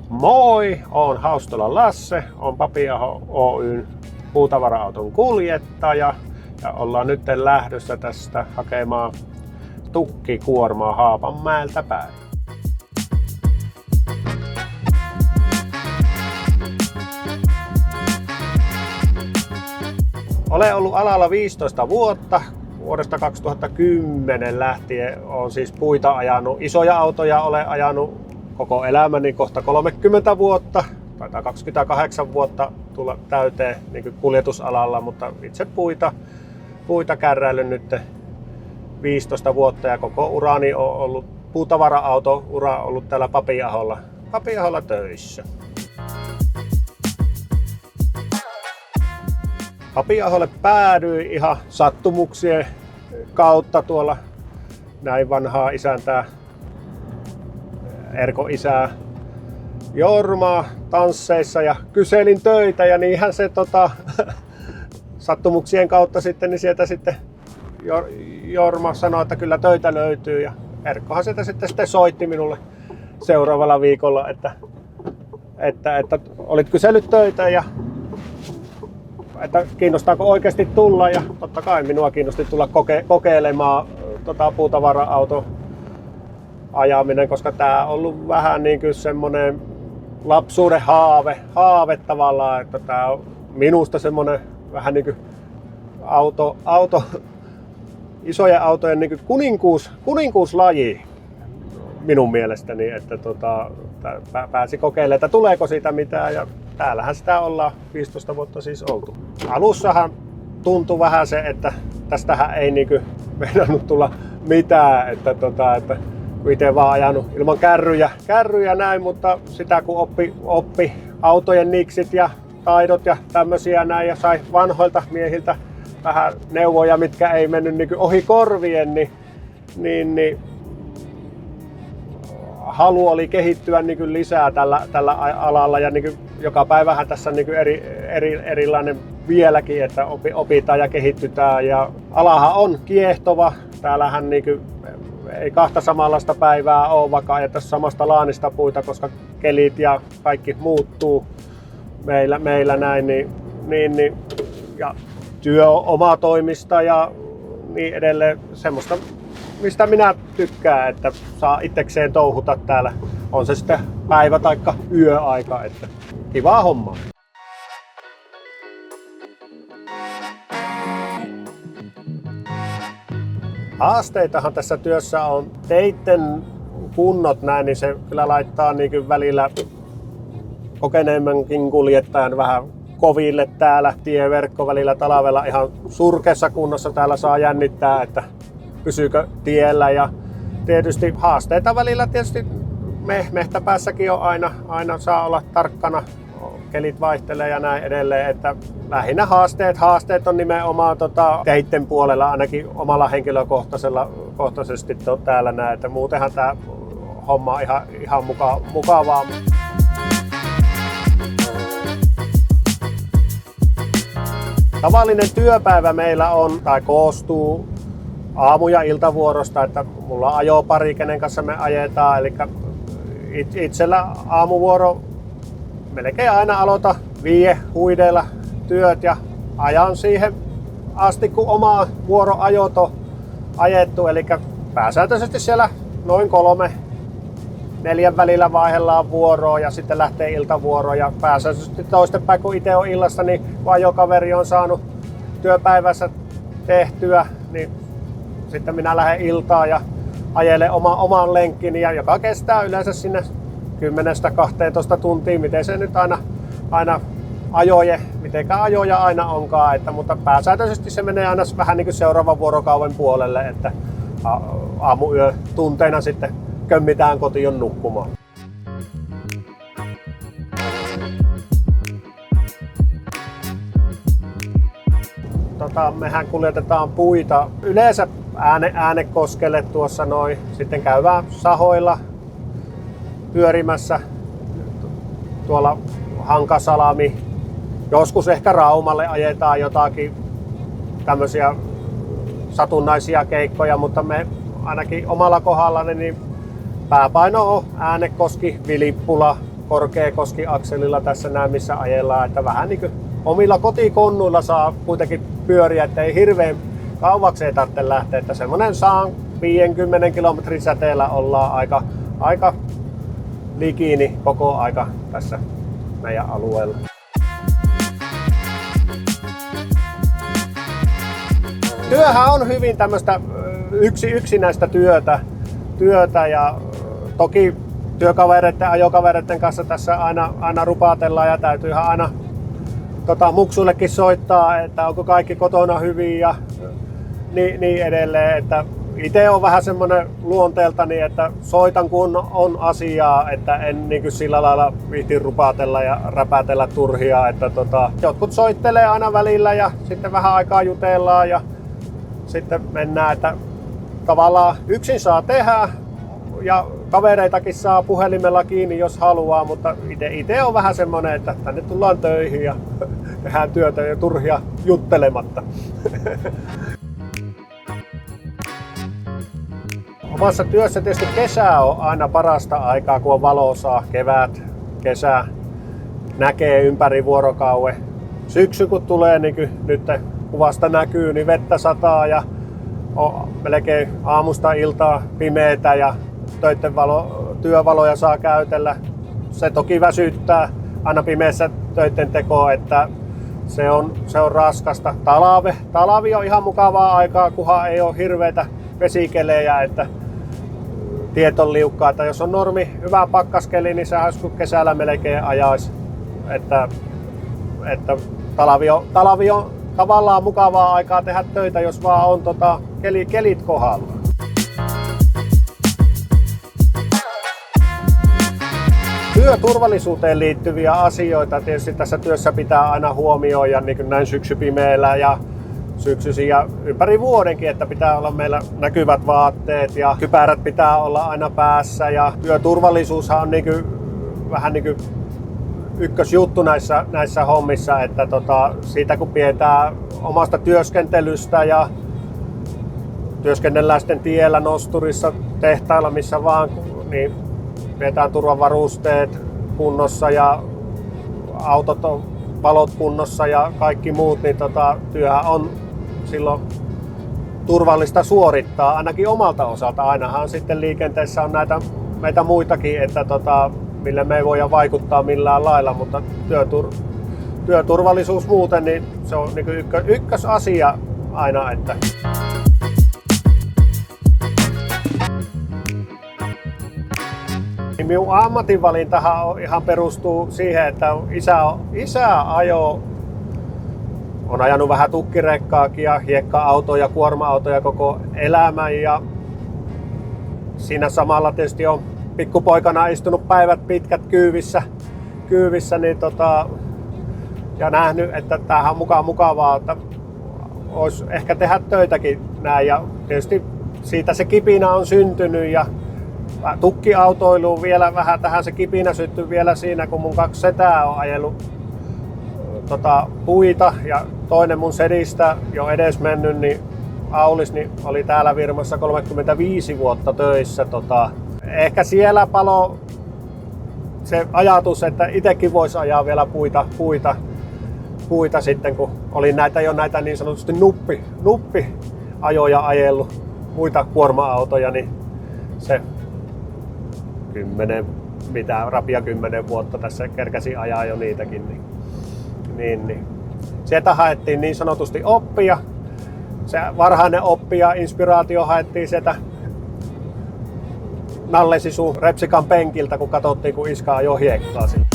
Moi, oon Haustolan Lasse, oon Papiaho Oyn puutavara-auton kuljettaja ja ollaan nyt lähdössä tästä hakemaan tukkikuormaa Haapamäeltä päin. Olen ollut alalla 15 vuotta. Vuodesta 2010 lähtien olen siis puita ajanut. Isoja autoja olen ajanut koko elämäni kohta 30 vuotta. Taitaa 28 vuotta tulla täyteen niin kuljetusalalla, mutta itse puita kärräillyt nyt 15 vuotta ja koko urani on ollut puutavara-auto-ura ollut täällä Papiaholla töissä. Papiaholle päädyin ihan sattumuksien kautta tuolla näin vanhaa isäntää Erko-isää Jormaa tansseissa ja kyselin töitä ja niinhän se sattumuksien kautta sitten, niin sieltä sitten Jorma sanoi, että kyllä töitä löytyy ja Erkkohan sieltä sitten soitti minulle seuraavalla viikolla, että olit kysellyt töitä ja että kiinnostaako oikeasti tulla ja totta kai minua kiinnosti tulla kokeilemaan puutavara-auto ajaminen, koska tää on ollut vähän niin kuin semmonen lapsuuden haave tavallaan, että tää on minusta semmonen vähän niin kuin isojen autojen niin kuin kuninkuuslaji minun mielestäni, että pääsi kokeilemaan, että tuleeko siitä mitään ja täällähän sitä ollaan 15 vuotta siis oltu. Alussahan tuntui vähän se, että tästähän ei niinku meinannut tulla mitään, että kun itse vaan ajanut ilman kärryjä näin, mutta sitä kun oppi autojen niksit ja taidot ja tämmösiä näin ja sai vanhoilta miehiltä vähän neuvoja, mitkä ei mennyt niinku ohi korvien, niin halu oli kehittyä niin lisää tällä alalla ja niin joka päivähän tässä niin erilainen vieläkin, että opitaan ja kehitytään ja alahan on kiehtova. Täällähän niin ei kahta samanlaista päivää ole, vaikka ajettaisiin samasta laanista puita, koska kelit ja kaikki muuttuu meillä näin, niin ja työ on omatoimista ja niin edelleen semmoista, mistä minä tykkään, että saa itsekseen touhuta täällä. On se sitten päivä- tai yöaika, että kivaa hommaa. Haasteitahan tässä työssä on teitten kunnot näin, niin se kyllä laittaa niin välillä kokeneemmankin kuljettajan vähän koville täällä. Tieverkko välillä talvella ihan surkeassa kunnossa täällä saa jännittää, että pysyykö tiellä ja tietysti haasteita välillä tietysti mehtäpäässäkin on aina saa olla tarkkana, kelit vaihtelee ja näin edelleen, että lähinnä haasteet on nimenomaan teitten puolella ainakin omalla henkilökohtaisesti täällä näin, että muutenhan tää homma on ihan mukavaa. Tavallinen työpäivä meillä koostuu aamu- ja iltavuorosta, että mulla on ajopari, kenen kanssa me ajetaan, eli itsellä aamuvuoro melkein aina aloita 5 huideilla työt ja ajan siihen asti, kun oma vuoroajot on ajettu, eli pääsääntöisesti siellä noin 3-4 välillä vaihdellaan vuoroa ja sitten lähtee iltavuoro ja pääsääntöisesti toistepäin, kun itse on illassa, niin kun ajokaveri on saanut työpäivässä tehtyä, niin sitten minä lähden iltaan ja ajelen oman lenkkini, joka kestää yleensä sinne 10-12 tuntia, miten se nyt aina mitenkään ajoja aina onkaan, mutta pääsääntöisesti se menee aina vähän niin kuin seuraavan vuorokauden puolelle, että aamuyö tunteina sitten kömmitään kotiin nukkumaan. Mehän kuljetetaan puita yleensä Äänekoskelle tuossa noin, sitten käydään sahoilla pyörimässä tuolla Hankasalami. Joskus ehkä Raumalle ajetaan jotakin tämmöisiä satunnaisia keikkoja, mutta me ainakin omalla kohdallani niin pääpaino on Äänekoski, Vilippula, Korkeakoski-akselilla tässä näin, missä ajellaan, että vähän niin kuin omilla kotikonnuilla saa kuitenkin pyöriä, että ei hirveän kauaksi ei tarvitse lähteä, että semmoinen 50 kilometrin säteellä ollaan aika likiini koko aika tässä meidän alueella. Työhän on hyvin tämmöistä yksinäistä työtä ja toki työkavereiden, ajokavereiden kanssa tässä aina rupatellaan ja täytyyhän aina muksuillekin soittaa, että onko kaikki kotona hyvin ja niin edelleen. Että itse on vähän semmoinen luonteeltani, että soitan kun on asiaa, että en niin kuin sillä lailla viihti rupatella ja räpätellä turhia. Että jotkut soittelee aina välillä ja sitten vähän aikaa jutellaan ja sitten mennään, että tavallaan yksin saa tehdä ja kavereitakin saa puhelimella kiinni, jos haluaa, mutta itse on vähän semmoinen, että tänne tullaan töihin ja tehdään työtä ja turhia juttelematta. Omassa työssä tietysti kesä on aina parasta aikaa, kun on valosaa. Kevät, kesä näkee ympäri vuorokauden. Syksy kun tulee, niin kuin nyt kuvasta näkyy, niin vettä sataa ja on melkein aamusta iltaa pimeätä ja työvaloja saa käytellä. Se toki väsyttää aina pimeässä töiden tekoa, että se on raskasta. Talvi on ihan mukavaa aikaa, kunhan ei ole hirveitä vesikelejä, että tiet on liukkaa. Että jos on normi hyvä pakkaskeli, niin se olisi kuin kesällä melkein ajaisi. Että talvi on tavallaan mukavaa aikaa tehdä töitä, jos vaan on kelit kohdalla. Työturvallisuuteen liittyviä asioita tietysti tässä työssä pitää aina huomioida, niin kuin näin syksypimeellä ja syksyisin ja ympäri vuodenkin, että pitää olla meillä näkyvät vaatteet ja kypärät pitää olla aina päässä ja työturvallisuushan on vähän niin kuin ykkösjuttu näissä hommissa, että siitä kun pidetään omasta työskentelystä ja työskennellään sitten tiellä, nosturissa, tehtailla, missä vaan, niin pidetään turvavarusteet kunnossa ja autot on valot kunnossa ja kaikki muut, niin työhän on silloin turvallista suorittaa ainakin omalta osalta. Ainahan sitten liikenteessä on meitä muitakin, että millä me ei voida vaikuttaa millään lailla, mutta työturvallisuus muuten, niin se on niin ykkösasia aina. Että minun ammatinvalintahan ihan perustuu siihen, että isä on ajanut vähän tukkirekkaakin ja hiekka-autoja, kuorma-autoja koko elämän ja siinä samalla tietysti on pikkupoikana istunut päivät pitkät kyyvissä niin ja nähnyt, että tämähän on mukavaa, että olisi ehkä tehdä töitäkin näin ja tietysti siitä se kipinä on syntynyt ja tukkiautoiluun vielä vähän tähän se kipinä syttyi vielä siinä, kun mun 2 setää on ajellut puita ja toinen mun sedistä jo edesmennyt, niin Aulis niin oli täällä firmassa 35 vuotta töissä. Ehkä siellä palo se ajatus, että itsekin voisi ajaa vielä puita sitten, kun oli näitä niin sanotusti nuppiajoja ajellut, muita kuorma-autoja, niin se 10 vuotta tässä kerkäsi ajaa jo niitäkin. Niin. Sieltä haettiin niin sanotusti oppia. Se varhainen oppi ja inspiraatio haettiin sieltä Nallesisun Repsikan penkiltä, kun katsottiin, kun iskä ajoi hiekkaa sinne.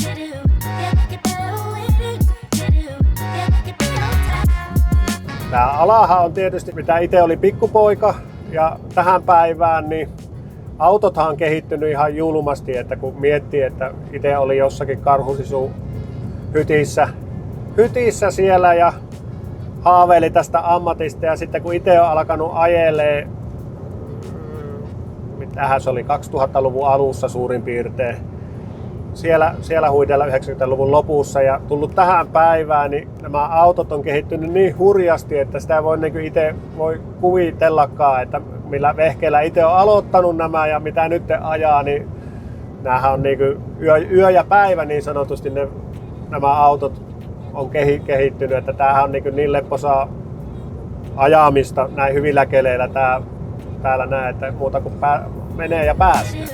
Tämä alahan on tietysti, mitä itse oli pikkupoika ja tähän päivään, niin autothan on kehittynyt ihan julmasti, että kun miettii, että itse oli jossakin Karhusisun hytissä siellä ja haaveili tästä ammatista ja sitten kun itse on alkanut ajelee, mitähän se oli 2000-luvun alussa suurin piirtein, siellä huidella 90-luvun lopussa ja tullut tähän päivään, niin nämä autot on kehittynyt niin hurjasti, että sitä ei voi itse voi kuvitellakaan, että millä vehkeillä itse on aloittanut nämä ja mitä nyt ajaa, niin näähän on niinku yö ja päivä niin sanotusti nämä autot on kehittynyt, että tämähän on niin lepposaa ajamista näin hyvillä keleillä täällä näin, että muuta kuin menee ja pääsee.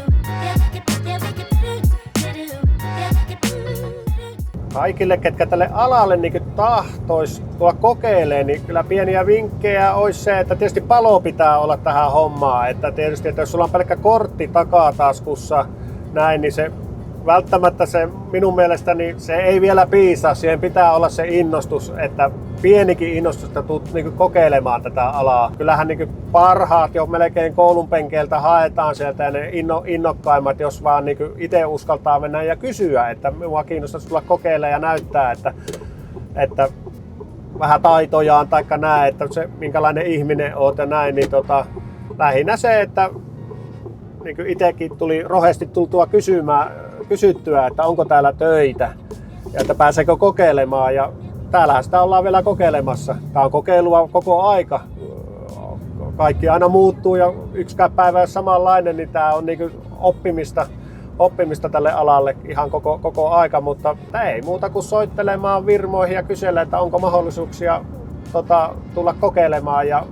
Kaikille, ketkä tälle alalle niin tahtoisi tulla kokeilemaan, niin kyllä pieniä vinkkejä olisi se, että tietysti palo pitää olla tähän hommaan. Että tietysti, että jos sulla on pelkkä kortti takataskussa, näin, niin se välttämättä se minun mielestäni se ei vielä piisaa. Siihen pitää olla se innostus, että pienikin innostus, että tulet niin kokeilemaan tätä alaa. Kyllähän niin parhaat jo melkein koulun penkeiltä haetaan sieltä ja ne innokkaimmat, jos vaan niin itse uskaltaa mennä ja kysyä, että minua kiinnostaisi tulla kokeilemaan ja näyttää, että vähän taitojaan taikka näe, että se, minkälainen ihminen olet ja näin, niin lähinnä se, että niin itsekin tuli rohkeasti tultua kysyttyä, että onko täällä töitä ja että pääseekö kokeilemaan. Ja täällähän sitä ollaan vielä kokeilemassa. Tämä on kokeilua koko aika. Kaikki aina muuttuu ja yksikään päivä on samanlainen, niin tämä on niin oppimista tälle alalle ihan koko aika, mutta ei muuta kuin soittelemaan firmoihin ja kysellä, että onko mahdollisuuksia tulla kokeilemaan ja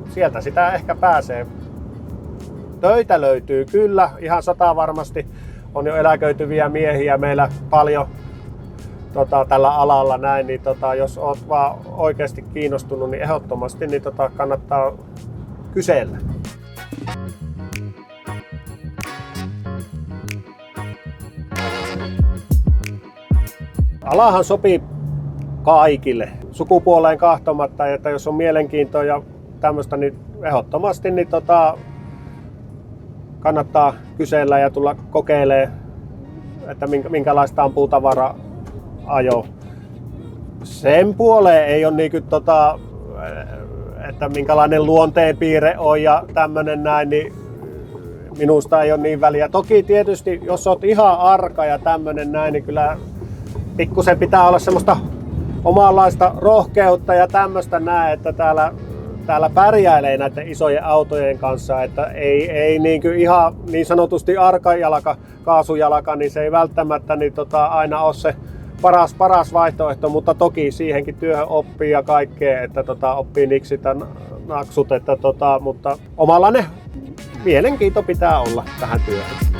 sieltä sitä ehkä pääsee. Töitä löytyy kyllä, ihan 100 varmasti. On jo eläköityviä miehiä meillä paljon tällä alalla näin, niin jos olet vaan oikeasti kiinnostunut, niin ehdottomasti niin kannattaa kysellä. Alahan sopii kaikille, sukupuoleen kahtomatta, että jos on mielenkiintoa ja tämmöistä, niin ehdottomasti niin kannattaa kysellä ja tulla kokeilemaan, että minkälaista on puutavara-ajo. Sen puoleen ei ole niin kuin, että minkälainen luonteenpiirre on ja tämmöinen näin, niin minusta ei ole niin väliä. Toki tietysti, jos olet ihan arka ja tämmöinen näin, niin kyllä pikkusen pitää olla semmoista omanlaista rohkeutta ja tämmöistä näin, että täällä pärjäilee näiden isojen autojen kanssa, että ei niin kuin ihan niin sanotusti arkajalka, kaasujalka, niin se ei välttämättä niin aina ole se paras vaihtoehto, mutta toki siihenkin työhön oppii ja kaikkea, että oppii niksitä naksut, että mutta omanlainen mielenkiinto pitää olla tähän työhön.